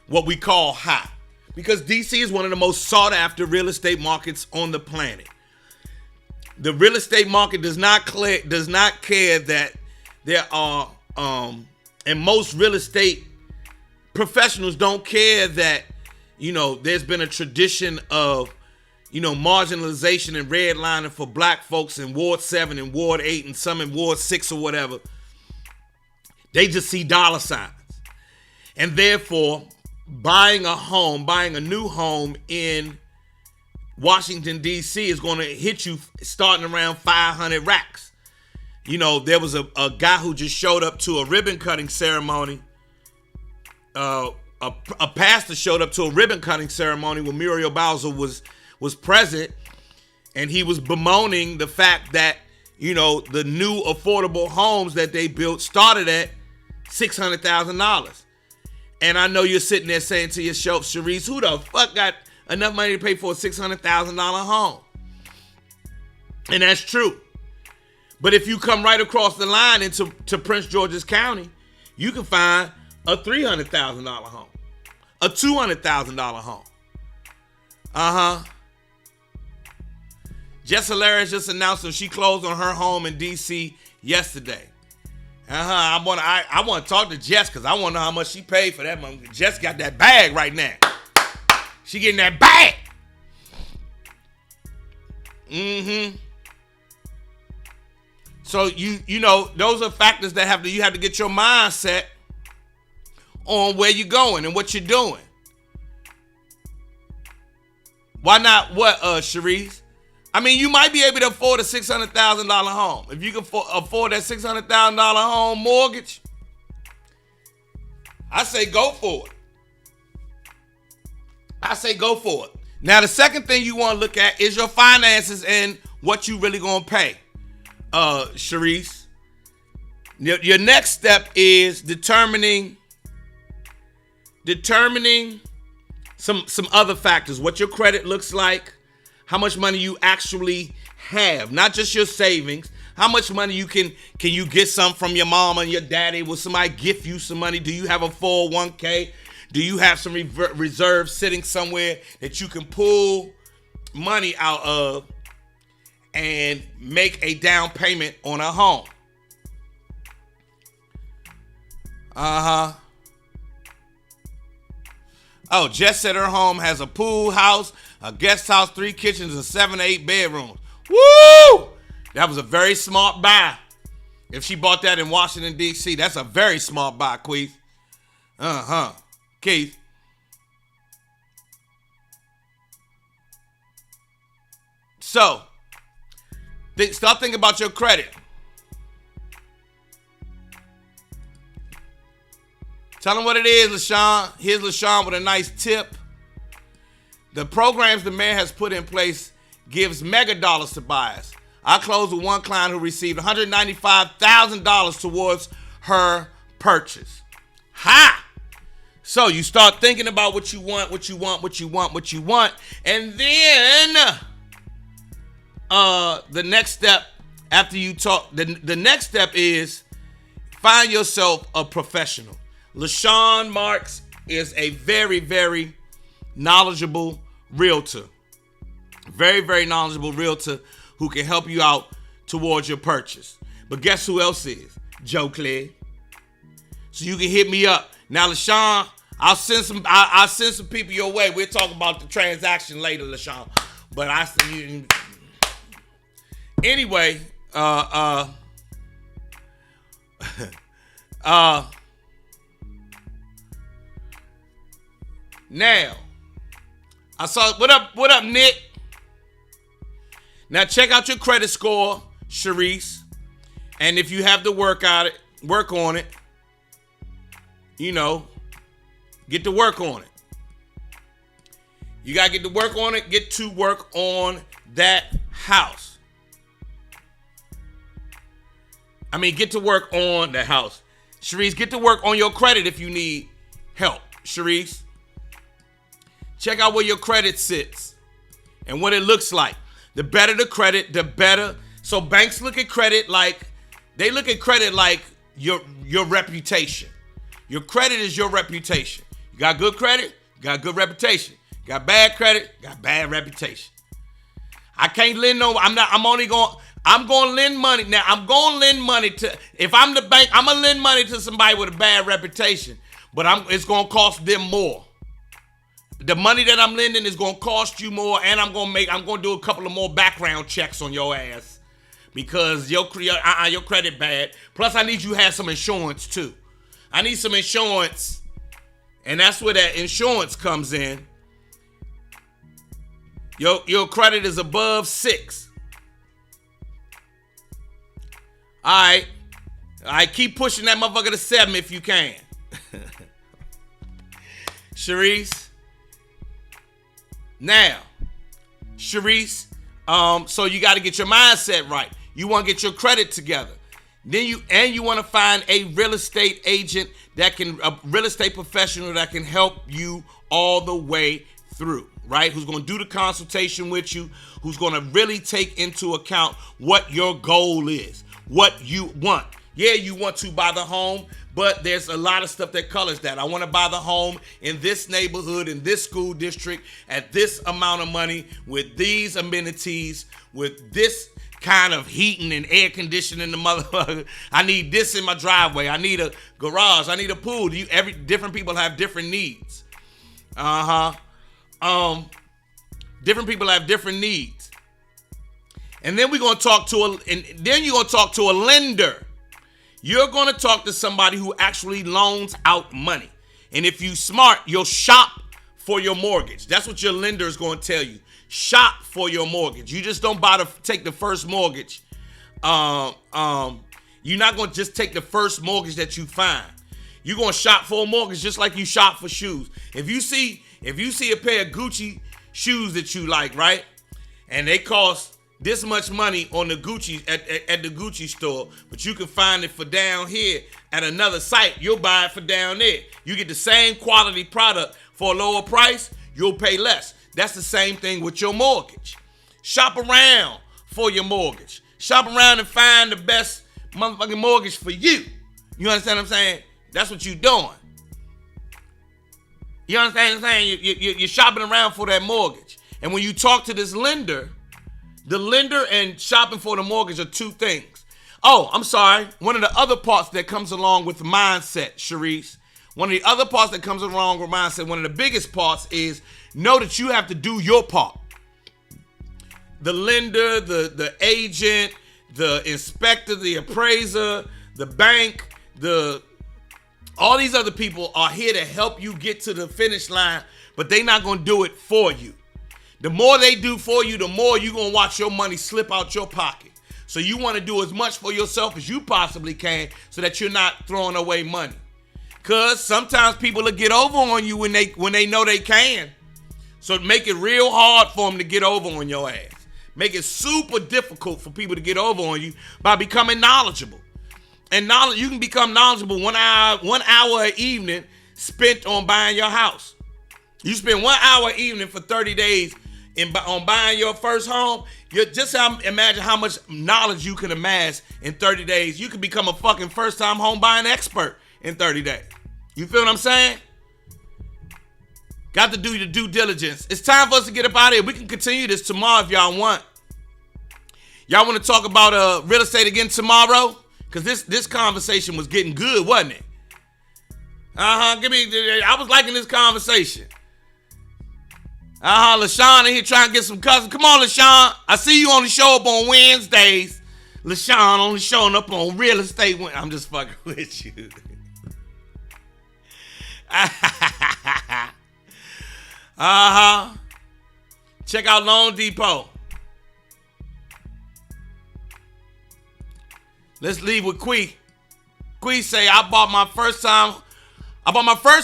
what we call high, because DC is one of the most sought after real estate markets on the planet. The real estate market does not care that there are and most real estate professionals don't care that, there's been a tradition of, marginalization and redlining for black folks in Ward 7 and Ward 8 and some in Ward 6 or whatever. They just see dollar signs. And therefore, buying a new home in Washington, D.C. is going to hit you starting around 500 racks. You know, there was a guy who just showed up to a ribbon cutting ceremony. A pastor showed up to a ribbon cutting ceremony where Muriel Bowser was present, and he was bemoaning the fact that, you know, the new affordable homes that they built started at $600,000. And I know you're sitting there saying to yourself, Sharice, who the fuck got enough money to pay for a $600,000 home? And that's true. But if you come right across the line into Prince George's County, you can find a $300,000 home, a $200,000 home. Jess Hilarious just announced that she closed on her home in D.C. yesterday. I want to talk to Jess because I want to know how much she paid for that money. Jess got that bag right now. She getting that bag. So you know, those are factors that you have to get your mindset on where you're going and what you're doing. Why not what, Sharice? I mean, you might be able to afford a $600,000 home. If you can afford that $600,000 home mortgage, I say go for it. Now, the second thing you want to look at is your finances and what you really going to pay, Sharice. Your next step is determining some other factors, what your credit looks like, how much money you actually have, not just your savings. How much money can you get some from your mama and your daddy? Will somebody gift you some money? Do you have a 401k? Do you have some reserves sitting somewhere that you can pull money out of and make a down payment on a home? Oh, Jess said her home has a pool house, a guest house, 3 kitchens, and 7 to 8 bedrooms. Woo! That was a very smart buy. If she bought that in Washington, D.C., that's a very smart buy, Keith. Keith. So, start thinking about your credit. Tell them what it is, LaShawn. Here's LaShawn with a nice tip. The programs the mayor has put in place gives mega dollars to buyers. I closed with one client who received $195,000 towards her purchase. Ha! So you start thinking about what you want. And then the next step after you talk, the next step is find yourself a professional. LaShawn Marks is a very, very knowledgeable realtor. Very, very knowledgeable realtor who can help you out towards your purchase. But guess who else is? Joe Clay. So you can hit me up. Now, LaShawn, I'll send some people your way. We'll talk about the transaction later, LaShawn. But anyway, now, I saw, what up, Nick? Now check out your credit score, Sharice. And if you have to work on it, you know, get to work on it. You gotta get to work on it, get to work on that house. Get to work on the house. Sharice, get to work on your credit if you need help, Sharice. Check out where your credit sits and what it looks like. The better the credit, the better. So banks look at credit like your reputation. Your credit is your reputation. You got good credit, you got good reputation. You got bad credit, you got bad reputation. I can't lend I'm going to lend money. Now, I'm going to lend money to, if I'm the bank, I'm going to lend money to somebody with a bad reputation, but it's going to cost them more. The money that I'm lending is going to cost you more, and I'm going to do a couple of more background checks on your ass because your credit bad. Plus, I need you to have some insurance too. I need some insurance And that's where that insurance comes in. Your credit is above 6. All right, keep pushing that motherfucker to 7 if you can. Sharice. Now, Sharice, so you got to get your mindset right. You want to get your credit together. Then you want to find a real estate agent a real estate professional that can help you all the way through, right? Who's going to do the consultation with you, who's going to really take into account what your goal is, what you want. Yeah, you want to buy the home, but there's a lot of stuff that colors that. I want to buy the home in this neighborhood, in this school district, at this amount of money, with these amenities, with this kind of heating and air conditioning. The motherfucker. I need this in my driveway. I need a garage. I need a pool. Different people have different needs. Different people have different needs. And then you're gonna talk to a lender. You're going to talk to somebody who actually loans out money. And if you smart, you'll shop for your mortgage. That's what your lender is going to tell you. Shop for your mortgage. You just don't take the first mortgage. You're not going to just take the first mortgage that you find. You're going to shop for a mortgage just like you shop for shoes. If you see a pair of Gucci shoes that you like, right? And they cost this much money on the Gucci at the Gucci store, but you can find it for down here at another site. You'll buy it for down there. You get the same quality product for a lower price, you'll pay less. That's the same thing with your mortgage. Shop around for your mortgage. Shop around and find the best motherfucking mortgage for you. You understand what I'm saying? That's what you're doing. You understand what I'm saying? You're shopping around for that mortgage. And when you talk to this lender, the lender and shopping for the mortgage are two things. Oh, I'm sorry. One of the other parts that comes along with mindset, Sharice, one of the other parts that comes along with mindset, one of the biggest parts is know that you have to do your part. The lender, the agent, the inspector, the appraiser, the bank, all these other people are here to help you get to the finish line, but they're not going to do it for you. The more they do for you, the more you're going to watch your money slip out your pocket. So you want to do as much for yourself as you possibly can so that you're not throwing away money. Because sometimes people will get over on you when they know they can. So make it real hard for them to get over on your ass. Make it super difficult for people to get over on you by becoming knowledgeable. And you can become knowledgeable 1 hour an evening spent on buying your house. You spend 1 hour an evening for 30 days on buying your first home. Imagine how much knowledge you can amass in 30 days. You can become a fucking first-time home buying expert in 30 days. You feel what I'm saying? Got to do your due diligence. It's time for us to get up out of here. We can continue this tomorrow if y'all want. Y'all want to talk about real estate again tomorrow? Because this conversation was getting good, wasn't it? I was liking this conversation. LaShawn in here trying to get some cousins. Come on, LaShawn. I see you only show up on Wednesdays. LaShawn only showing up on real estate. I'm just fucking with you. Check out Loan Depot. Let's leave with Quee. Quee say, I bought my first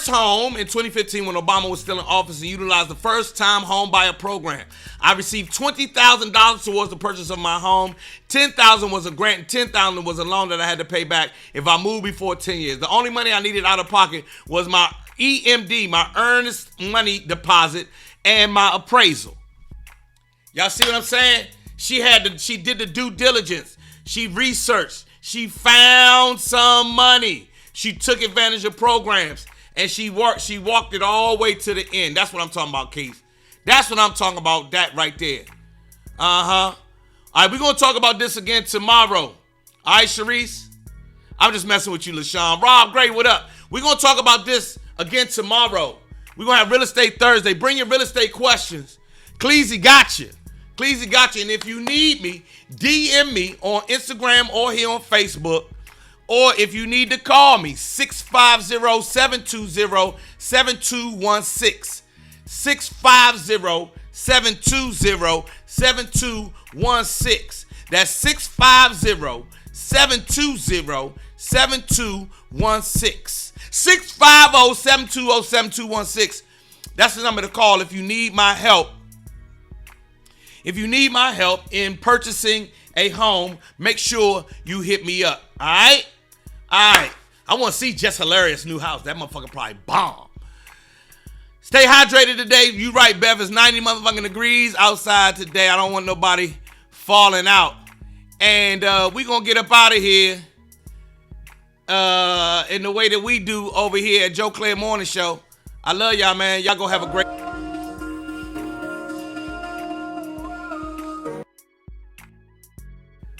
home in 2015 when Obama was still in office and utilized the first-time home buyer program. I received $20,000 towards the purchase of my home. $10,000 was a grant and $10,000 was a loan that I had to pay back if I moved before 10 years. The only money I needed out of pocket was my EMD, my earnest money deposit, and my appraisal. Y'all see what I'm saying? She did the due diligence. She researched. She found some money. She took advantage of programs, and she walked it all the way to the end. That's what I'm talking about, Keith. That's what I'm talking about, that right there. All right, we're going to talk about this again tomorrow. All right, Sharice? I'm just messing with you, LaShawn. Rob Gray, what up? We're going to talk about this again tomorrow. We're going to have Real Estate Thursday. Bring your real estate questions. Cleasy got you. And if you need me, DM me on Instagram or here on Facebook. Or if you need to call me, 650-720-7216. 650-720-7216. That's 650-720-7216. 650-720-7216. That's the number to call if you need my help. If you need my help in purchasing a home, make sure you hit me up. All right? All right. I want to see Jess Hilarious' new house. That motherfucker probably bomb. Stay hydrated today. You right, Bev. It's 90 motherfucking degrees outside today. I don't want nobody falling out. And we going to get up out of here in the way that we do over here at Joe Claire Morning Show. I love y'all, man. Y'all go have a great...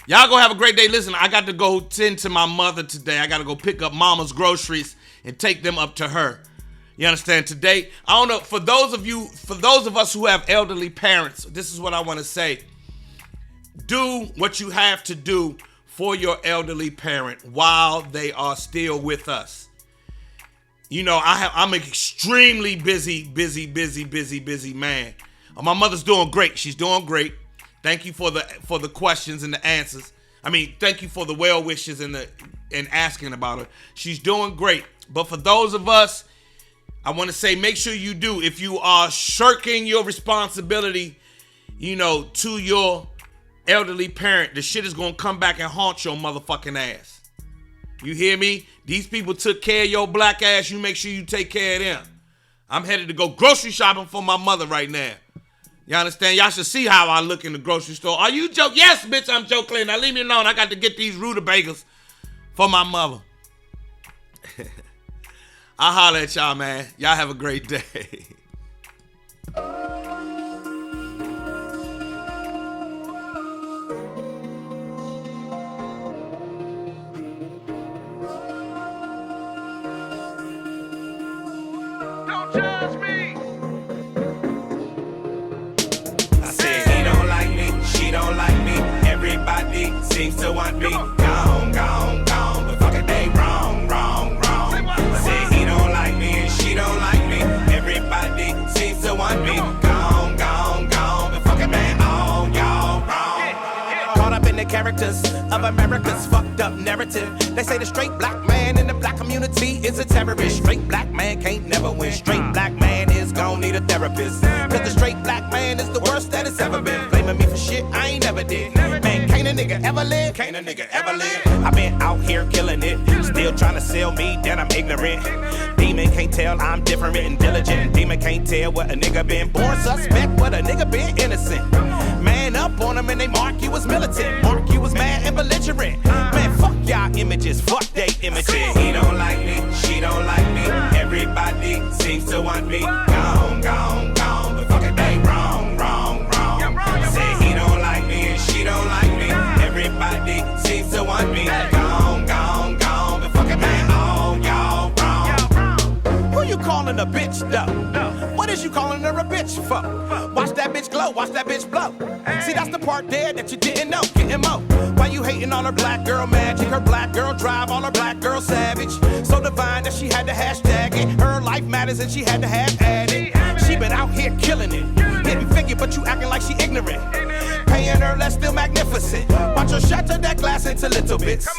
Y'all go have a great day. Listen, I got to go tend to my mother today. I got to go pick up mama's groceries and take them up to her. You understand? Today, I don't know, for those of us who have elderly parents, this is what I want to say. Do what you have to do for your elderly parent while they are still with us. You know, I'm an extremely busy man. My mother's doing great. She's doing great. Thank you for the questions and the answers. I mean, thank you for the well wishes and asking about her. She's doing great. But for those of us, I want to say, make sure you do. If you are shirking your responsibility, to your elderly parent, the shit is going to come back and haunt your motherfucking ass. You hear me? These people took care of your black ass. You make sure you take care of them. I'm headed to go grocery shopping for my mother right now. You understand? Y'all should see how I look in the grocery store. Are you Joe? Yes, bitch, I'm Joe Clay. Now leave me alone. I got to get these rutabagas for my mother. I'll holler at y'all, man. Y'all have a great day. Don't judge me. I said he don't like me, she don't like me. Everybody seems to want me. Gone, gone, gone. But fuck it, they wrong, wrong, wrong. I said he don't like me and she don't like me. Everybody seems to want me. Gone, gone, gone. But fuck it, man, all y'all wrong. Caught up in the characters of America's fucked up narrative. They say the straight black man in the black community is a terrorist. Straight black man can't never win. Straight black man is gon' need a therapist. Cause the straight black man is the worst that it's ever been. Blaming me for shit I ain't never did. Man, can't a nigga ever live? Can't a nigga ever live? I been out here killing it. Still trying to sell me that I'm ignorant. Demon can't tell I'm different and diligent. Demon can't tell what a nigga been born suspect, what a nigga been innocent. Man up on them and they mark you as militant. Mark you as mad and belligerent. Man, fuck y'all images, fuck they images. He don't like me, she don't like me. Everybody seems to want me. Gone, gone, gone. But fuck it, they wrong, wrong, wrong. Say he don't like me and she don't like me. Everybody seems to want me. Gone, gone, gone. But fuck it, man, all y'all wrong. Who you calling a bitch though? What is you calling her a bitch for? Watch that bitch glow, watch that bitch blow. See, that's the part there that you didn't know. Getting mo. Why you hating on her black girl magic? Her black girl drive, all her black girl savage. So divine that she had to hashtag it. Her life matters and she had to have added. She been out here killing it. Hitting figure, but you acting like she ignorant. Paying her less, still magnificent. Watch her shatter that glass into little bits.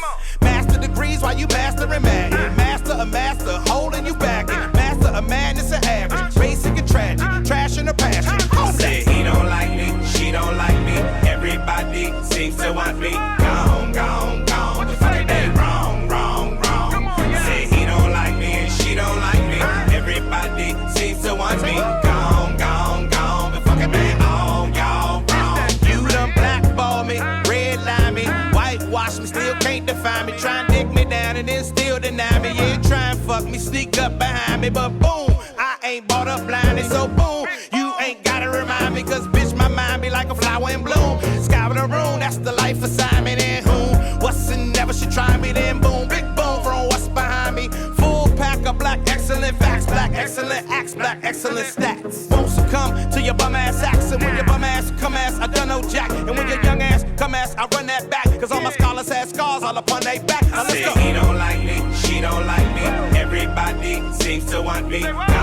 Master degrees while you mastering mad. Master a master, holding you back. Master a madness and average. Basic and tragic, trash in her passion. I said he don't like me, she don't like me. Everybody seems to want me. Gone, gone, gone. But fuck it, they wrong, wrong, wrong. I said he don't like me and she don't like me. Everybody seems to want me. Gone, gone, gone. But fuck it, man, all y'all wrong. You done blackball me, redline me, whitewash me, still can't define me. Try and dick me down and then still deny me. Yeah, try and fuck me, sneak up behind me, but boom, I ain't bought up blindly, so boom, you ain't gotta remind me, cause bitch, my mind be like a flower in bloom. Sky with a room, that's the life assignment, and whom, what's and never should try me, then boom, big boom from what's behind me. Full pack of black excellent facts, black excellent acts, black excellent stats. Won't succumb to your bum ass acts, and when your bum ass come ass, I done no jack, and when your young ass come ass, I run that back, cause all my scholars had scars all upon they back. Now let's go. want me.